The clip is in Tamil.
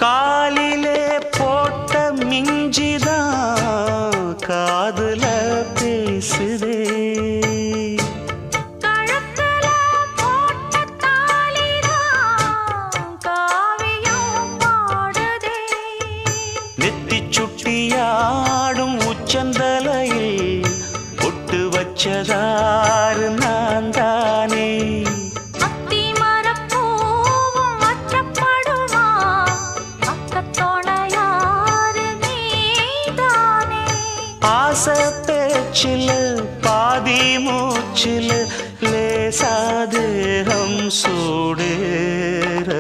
காலிலே போட்ட மிஞ்சிதான் காதுல பேசுதே. கழுத்துல போட்ட தாலிதான் காவியம் பாடுதே. நெத்தி சுட்டியாடும் உச்சந்தலையில் பொட்டு வச்சதாறு நான் தானே. அத்தி மரப்பூவும் அச்சப்படுமா அக்கத்தோணையாறு நீதானே. ஆசை பேச்சில் பாதி மூச்சில் லேசா தேகம் சூடேற